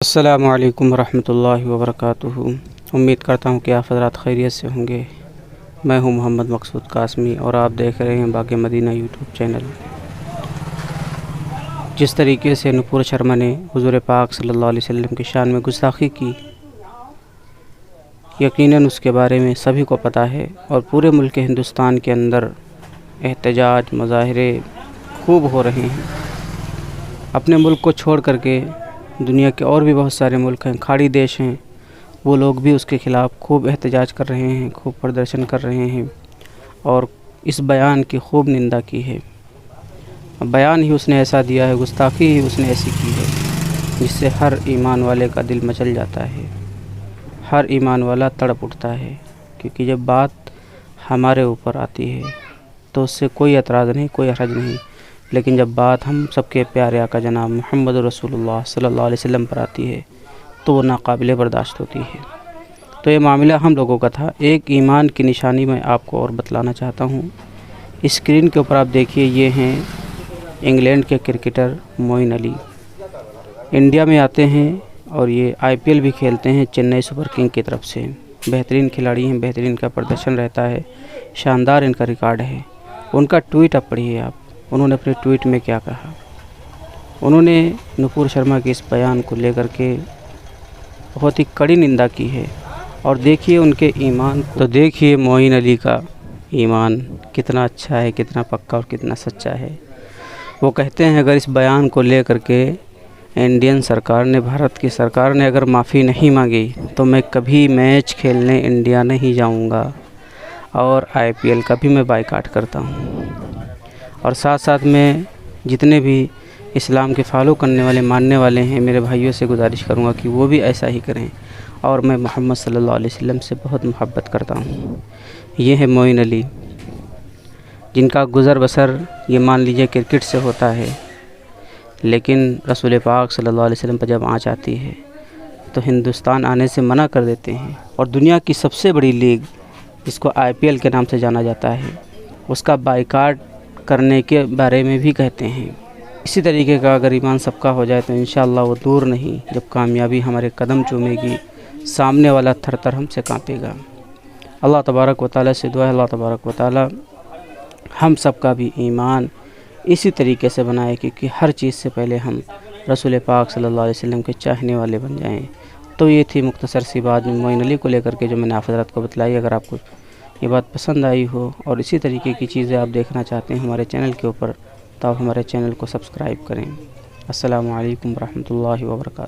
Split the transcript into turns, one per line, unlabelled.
अस्सलामु अलैकुम रहमतुल्लाहि व बरकातुहू। उम्मीद करता हूँ कि आप हज़रात खैरियत से होंगे। मैं हूँ मोहम्मद मकसूद कासमी और आप देख रहे हैं बाग़ मदीना यूट्यूब चैनल। जिस तरीके से नुपुर शर्मा ने हुज़ूर पाक सल्लल्लाहु अलैहि वसल्लम की शान में गुस्ताखी की, यकीनन उसके बारे में सभी को पता है और पूरे मुल्क हिंदुस्तान के अंदर एहतजाज मुज़ाहरे खूब हो रहे हैं। अपने मुल्क को छोड़ करके दुनिया के और भी बहुत सारे मुल्क हैं, खाड़ी देश हैं, वो लोग भी उसके ख़िलाफ़ खूब एहतजाज कर रहे हैं, खूब प्रदर्शन कर रहे हैं और इस बयान की खूब निंदा की है। बयान ही उसने ऐसा दिया है, गुस्ताखी ही उसने ऐसी की है जिससे हर ईमान वाले का दिल मचल जाता है, हर ईमान वाला तड़प उठता है। क्योंकि जब बात हमारे ऊपर आती है तो उससे कोई एतराज़ नहीं, कोई हर्ज नहीं, लेकिन जब बात हम सबके प्यारे आका जनाब मोहम्मद रसूलुल्लाह सल्लल्लाहु अलैहि वसल्लम पर आती है तो वो नाकाबिले बर्दाश्त होती है। तो ये मामला हम लोगों का था। एक ईमान की निशानी मैं आपको और बतलाना चाहता हूँ। स्क्रीन के ऊपर आप देखिए, ये हैं इंग्लैंड के क्रिकेटर मोइन अली। इंडिया में आते हैं और ये IPL भी खेलते हैं चेन्नई सुपर किंग की तरफ से। बेहतरीन खिलाड़ी हैं, बेहतरीन का प्रदर्शन रहता है, शानदार इनका रिकॉर्ड है। उनका ट्वीट अब पढ़िए आप। उन्होंने अपने ट्वीट में क्या कहा। उन्होंने नुपुर शर्मा के इस बयान को लेकर के बहुत ही कड़ी निंदा की है और देखिए उनके ईमान को, तो देखिए मोइन अली का ईमान कितना अच्छा है, कितना पक्का और कितना सच्चा है। वो कहते हैं अगर इस बयान को लेकर के इंडियन सरकार ने, भारत की सरकार ने अगर माफ़ी नहीं मांगी तो मैं कभी मैच खेलने इंडिया नहीं जाऊंगा और IPL का भी मैं बायकॉट करता हूं। और साथ साथ में जितने भी इस्लाम के फॉलो करने वाले, मानने वाले हैं, मेरे भाइयों से गुजारिश करूंगा कि वो भी ऐसा ही करें। और मैं मोहम्मद सल्लल्लाहु अलैहि वसल्लम से बहुत मोहब्बत करता हूं। ये है मोइन अली, जिनका गुज़र बसर ये मान लीजिए क्रिकेट से होता है, लेकिन रसूल पाक सल्लल्लाहु अलैहि वसल्लम पर जब आँच आती है तो हिंदुस्तान आने से मना कर देते हैं। और दुनिया की सबसे बड़ी लीग, जिसको IPL के नाम से जाना जाता है, उसका बायकॉट करने के बारे में भी कहते हैं। इसी तरीके का अगर ईमान सबका हो जाए तो इंशाअल्लाह वो दूर नहीं, जब कामयाबी हमारे कदम चूमेगी, सामने वाला थर थर हमसे कांपेगा। अल्लाह तबारक व तआला से दुआ है, अल्लाह तबारक व तआला हम सब का भी ईमान इसी तरीके से बनाए, क्योंकि हर चीज़ से पहले हम रसूल पाक सल्लल्लाहु अलैहि वसल्लम के चाहने वाले बन जाएं। तो ये थी मुख्तसर सी बात मोइन अली को लेकर के जो मैंने आप हज़रात को बतलाई। अगर आपको ये बात पसंद आई हो और इसी तरीके की चीज़ें आप देखना चाहते हैं हमारे चैनल के ऊपर, तो आप हमारे चैनल को सब्सक्राइब करें। अस्सलामु अलैकुम रहमतुल्लाहि व बरकातुहू।